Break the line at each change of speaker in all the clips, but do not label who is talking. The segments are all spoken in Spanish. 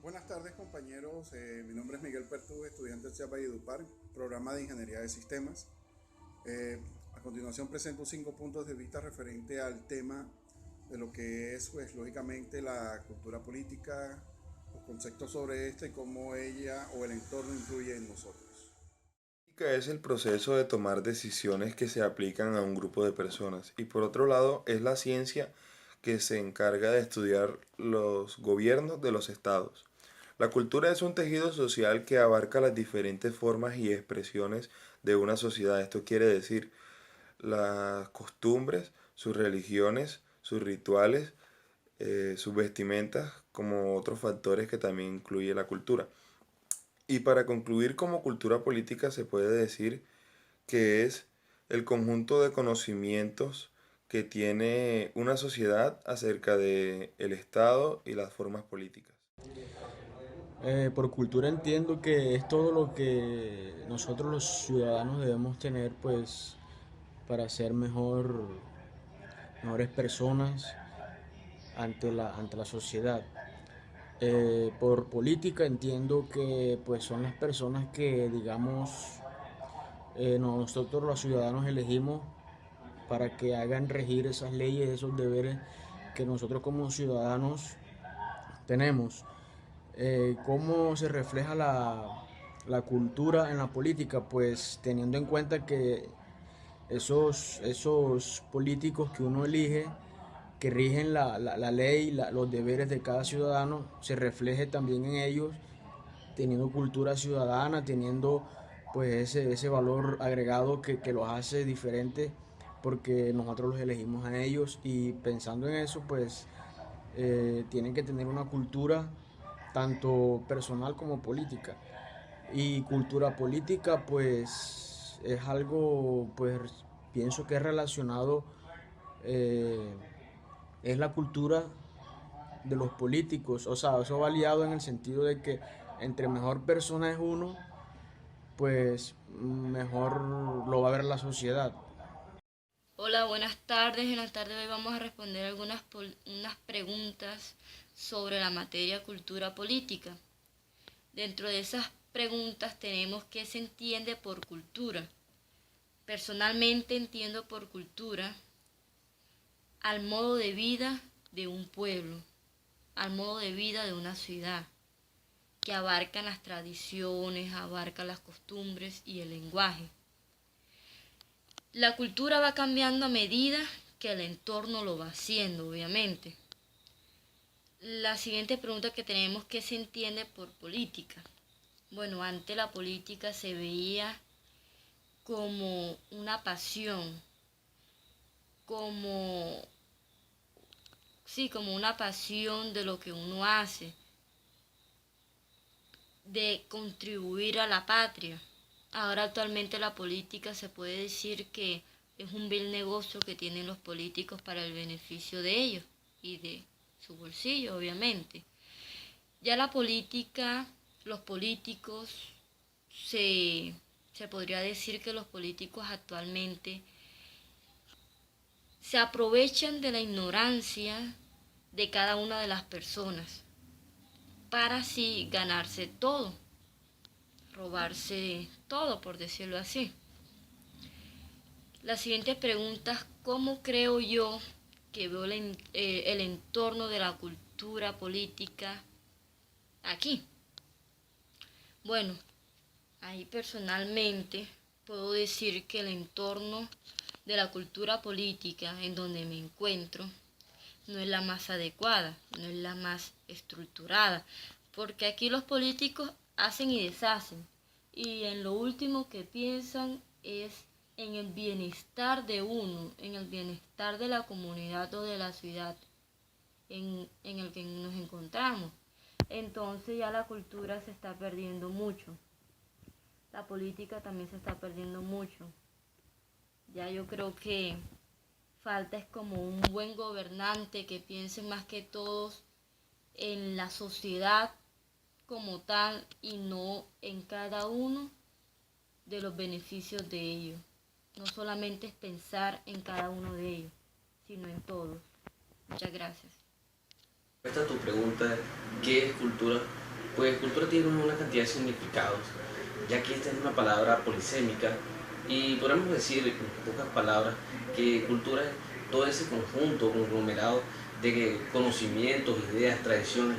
Buenas tardes compañeros, mi nombre es Miguel Pertú, estudiante del CIAP Valledupar, programa de Ingeniería de Sistemas. Eh, a continuación presento 5 puntos de vista referente al tema de lo que es, pues, lógicamente la cultura política, los conceptos sobre esta y cómo ella o el entorno influye en nosotros.
Política es el proceso de tomar decisiones que se aplican a un grupo de personas y por otro lado es la ciencia que se encarga de estudiar los gobiernos de los estados. La cultura es un tejido social que abarca las diferentes formas y expresiones de una sociedad. Esto quiere decir las costumbres, sus religiones, sus rituales, sus vestimentas, como otros factores que también incluye la cultura. Y para concluir, como cultura política se puede decir que es el conjunto de conocimientos que tiene una sociedad acerca de el Estado y las formas políticas.
Por cultura entiendo que es todo lo que nosotros los ciudadanos debemos tener pues para ser mejores personas ante la sociedad. Por política entiendo que pues son las personas que digamos nosotros los ciudadanos elegimos para que hagan regir esas leyes, esos deberes que nosotros como ciudadanos tenemos. ¿Cómo se refleja la cultura en la política? Pues teniendo en cuenta que esos políticos que uno elige, que rigen la ley, los deberes de cada ciudadano, se refleje también en ellos, teniendo cultura ciudadana, teniendo pues ese valor agregado que los hace diferentes porque nosotros los elegimos a ellos y pensando en eso pues tienen que tener una cultura tanto personal como política. Y cultura política pues es algo, pues pienso que es relacionado, eh, es la cultura de los políticos, o sea, eso va liado en el sentido de que entre mejor persona es uno, pues mejor lo va a ver la sociedad.
Hola, buenas tardes. En la tarde de hoy vamos a responder unas preguntas sobre la materia cultura política. Dentro de esas preguntas tenemos qué se entiende por cultura. Personalmente entiendo por cultura al modo de vida de un pueblo, al modo de vida de una ciudad, que abarcan las tradiciones, abarca las costumbres y el lenguaje. La cultura va cambiando a medida que el entorno lo va haciendo, obviamente. La siguiente pregunta que tenemos, ¿qué se entiende por política? Bueno, antes la política se veía como una pasión, como, sí, como una pasión de lo que uno hace, de contribuir a la patria. Ahora actualmente la política se puede decir que es un vil negocio que tienen los políticos para el beneficio de ellos y de su bolsillo, obviamente. Ya la política, los políticos, se, se podría decir que los políticos actualmente se aprovechan de la ignorancia de cada una de las personas para así ganarse todo, robarse todo, por decirlo así. La siguiente pregunta es, ¿cómo creo yo que veo el entorno de la cultura política aquí? Bueno, ahí personalmente puedo decir que el entorno de la cultura política en donde me encuentro no es la más adecuada, no es la más estructurada, porque aquí los políticos hacen y deshacen, y en lo último que piensan es en el bienestar de uno, en el bienestar de la comunidad o de la ciudad en el que nos encontramos. Entonces ya la cultura se está perdiendo mucho, la política también se está perdiendo mucho. Ya yo creo que falta es como un buen gobernante que piense más que todos en la sociedad como tal y no en cada uno de los beneficios de ellos. No solamente es pensar en cada uno de ellos, sino en todos. Muchas gracias.
Esta tu pregunta, ¿qué es cultura? Pues cultura tiene una cantidad de significados, ya que esta es una palabra polisémica y podemos decir en pocas palabras que cultura es todo ese conjunto, conglomerado de conocimientos, ideas, tradiciones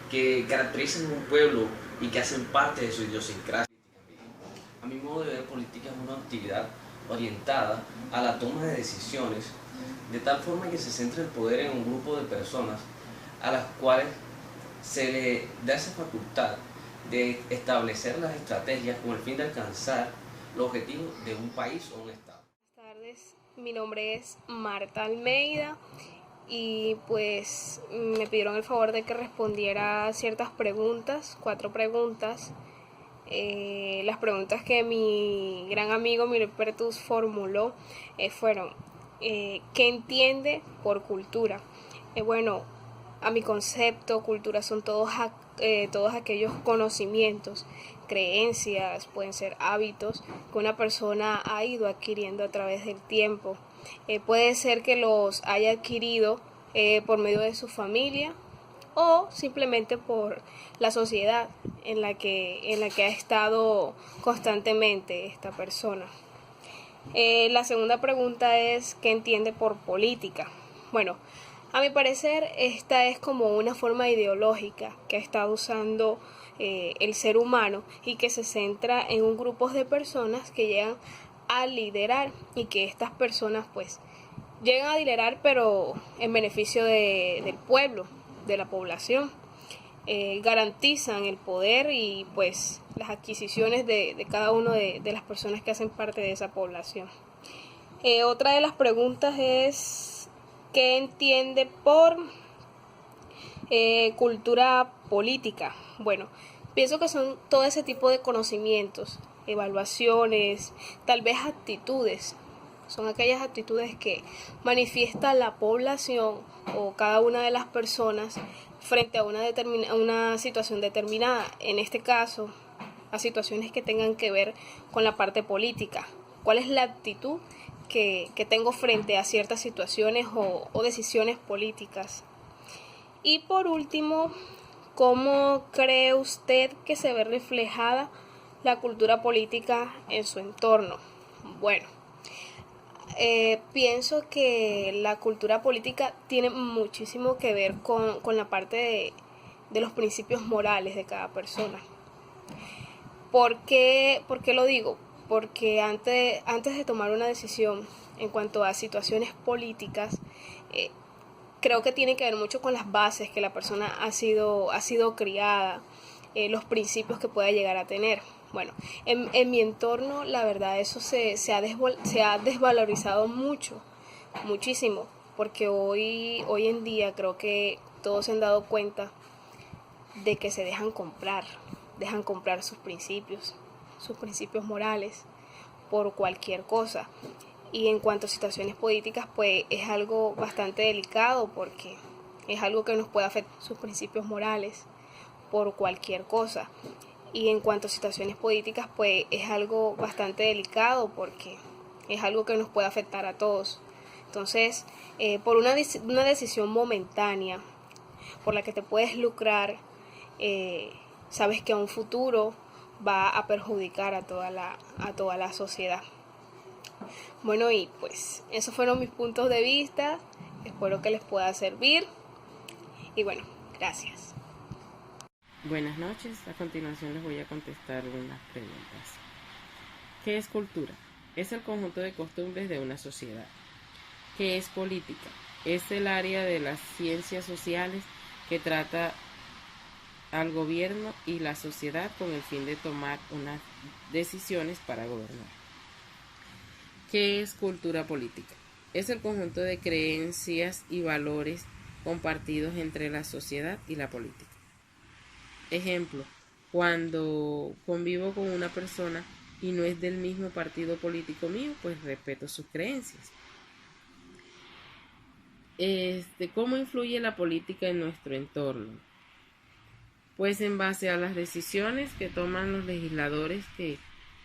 que caracterizan a un pueblo y que hacen parte de su idiosincrasia. A mi modo de ver, política es una actividad orientada a la toma de decisiones de tal forma que se centra el poder en un grupo de personas a las cuales se le da esa facultad de establecer las estrategias con el fin de alcanzar los objetivos de un país o un estado.
Buenas tardes, mi nombre es Marta Almeida y pues me pidieron el favor de que respondiera a ciertas preguntas, 4 preguntas. Las preguntas que mi gran amigo Miguel Pertus formuló fueron ¿qué entiende por cultura? Bueno, a mi concepto, cultura son todos aquellos conocimientos, creencias, pueden ser hábitos que una persona ha ido adquiriendo a través del tiempo. Puede ser que los haya adquirido por medio de su familia o simplemente por la sociedad en la que ha estado constantemente esta persona. La segunda pregunta es ¿qué entiende por política? Bueno, a mi parecer esta es como una forma ideológica que ha estado usando el ser humano y que se centra en un grupo de personas que llegan a liderar y que estas personas pues llegan a liderar pero en beneficio del pueblo, de la población. Garantizan el poder y pues las adquisiciones de cada una de las personas que hacen parte de esa población. Otra de las preguntas es ¿qué entiende por cultura política? Bueno, pienso que son todo ese tipo de conocimientos, evaluaciones, tal vez actitudes. Son aquellas actitudes que manifiesta la población o cada una de las personas frente a una situación determinada. En este caso, a situaciones que tengan que ver con la parte política. ¿Cuál es la actitud que tengo frente a ciertas situaciones o decisiones políticas? Y por último, ¿cómo cree usted que se ve reflejada la cultura política en su entorno? Bueno, pienso que la cultura política tiene muchísimo que ver con la parte de los principios morales de cada persona. ¿Por qué lo digo? Porque antes de tomar una decisión en cuanto a situaciones políticas, creo que tiene que ver mucho con las bases que la persona ha sido criada, los principios que pueda llegar a tener. Bueno, en mi entorno la verdad eso se ha desvalorizado muchísimo, porque hoy en día creo que todos se han dado cuenta de que se dejan comprar sus principios morales por cualquier cosa. Y en cuanto a situaciones políticas, pues es algo bastante delicado porque es algo que nos puede afectar sus principios morales por cualquier cosa. Y en cuanto a situaciones políticas, pues es algo bastante delicado porque es algo que nos puede afectar a todos. Entonces, por una decisión momentánea por la que te puedes lucrar, sabes que a un futuro va a perjudicar a toda la sociedad. Bueno, y pues esos fueron mis puntos de vista. Espero que les pueda servir. Y bueno, gracias.
Buenas noches, a continuación les voy a contestar unas preguntas. ¿Qué es cultura? Es el conjunto de costumbres de una sociedad. ¿Qué es política? Es el área de las ciencias sociales que trata al gobierno y la sociedad con el fin de tomar unas decisiones para gobernar. ¿Qué es cultura política? Es el conjunto de creencias y valores compartidos entre la sociedad y la política. Ejemplo, cuando convivo con una persona y no es del mismo partido político mío, pues respeto sus creencias. ¿Cómo influye la política en nuestro entorno? Pues en base a las decisiones que toman los legisladores que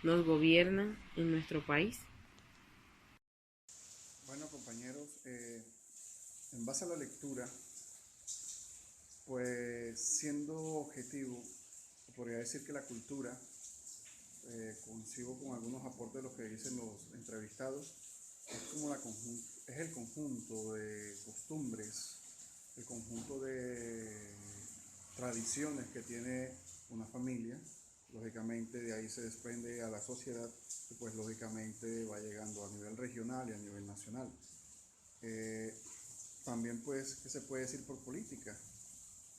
nos gobiernan en nuestro país.
Bueno, compañeros, en base a la lectura, pues siendo objetivo, podría decir que la cultura, coincido con algunos aportes de los que dicen los entrevistados, es como es el conjunto de costumbres, el conjunto de tradiciones que tiene una familia. Lógicamente de ahí se desprende a la sociedad y pues lógicamente va llegando a nivel regional y a nivel nacional. También pues, ¿qué se puede decir por política?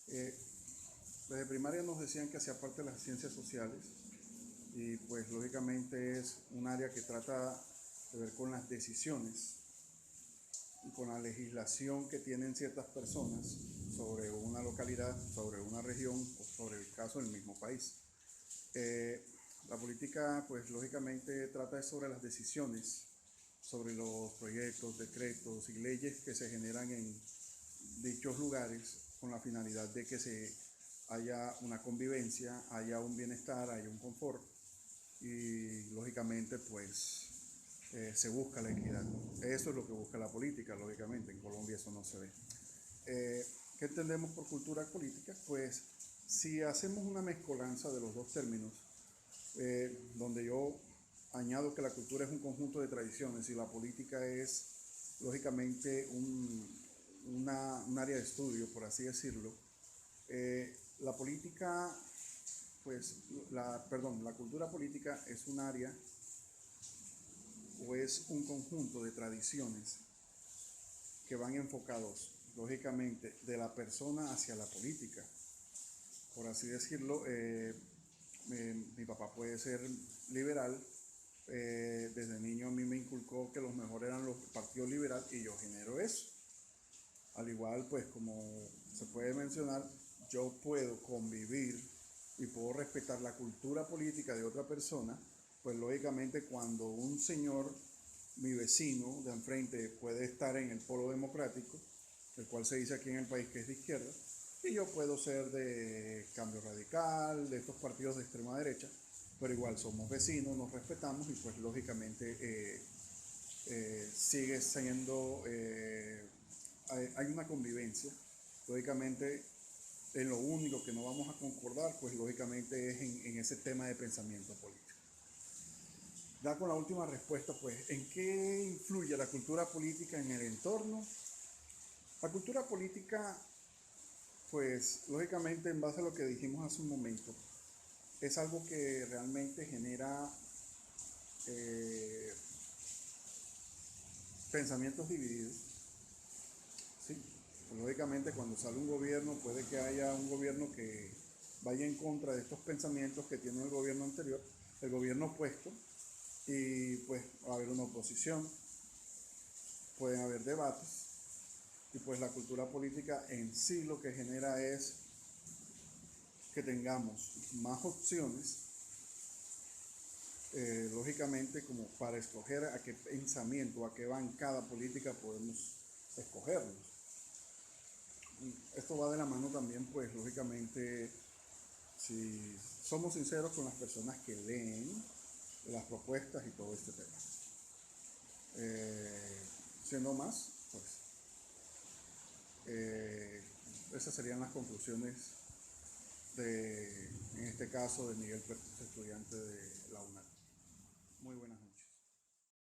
Desde primaria nos decían que hacía parte de las ciencias sociales y pues lógicamente es un área que trata de ver con las decisiones y con la legislación que tienen ciertas personas sobre una localidad, sobre una región o sobre el caso del mismo país. La política pues lógicamente trata sobre las decisiones, sobre los proyectos, decretos y leyes que se generan en dichos lugares con la finalidad de que haya una convivencia, haya un bienestar, haya un confort y lógicamente pues se busca la equidad. Eso es lo que busca la política, lógicamente. En Colombia eso no se ve. ¿Qué entendemos por cultura política? Pues si hacemos una mezcolanza de los dos términos, donde yo añado que la cultura es un conjunto de tradiciones y la política es lógicamente un área de estudio, por así decirlo, la política, pues, la cultura política es un área o es un conjunto de tradiciones que van enfocados, lógicamente, de la persona hacia la política. Por así decirlo, mi papá puede ser liberal, desde niño a mí me inculcó que los mejores eran los partidos liberal y yo genero eso. Al igual, pues como se puede mencionar, yo puedo convivir y puedo respetar la cultura política de otra persona, pues lógicamente cuando un señor, mi vecino de enfrente, puede estar en el polo democrático, el cual se dice aquí en el país que es de izquierda, y yo puedo ser de Cambio Radical, de estos partidos de extrema derecha, pero igual somos vecinos, nos respetamos y pues lógicamente sigue siendo, hay una convivencia. Lógicamente en lo único que no vamos a concordar pues lógicamente es en ese tema de pensamiento político. Ya con la última respuesta, pues, ¿en qué influye la cultura política en el entorno? La cultura política, pues, lógicamente, en base a lo que dijimos hace un momento, es algo que realmente genera pensamientos divididos, ¿sí? Pues, lógicamente, cuando sale un gobierno, puede que haya un gobierno que vaya en contra de estos pensamientos que tiene el gobierno anterior, el gobierno opuesto, y pues va a haber una oposición, pueden haber debates y pues la cultura política en sí lo que genera es que tengamos más opciones, lógicamente como para escoger a qué pensamiento, a qué bancada política podemos escogernos. Esto va de la mano también pues lógicamente si somos sinceros con las personas que leen las propuestas y todo este tema. Siendo más, pues esas serían las conclusiones en este caso de Miguel Pertús, estudiante de la UNAM.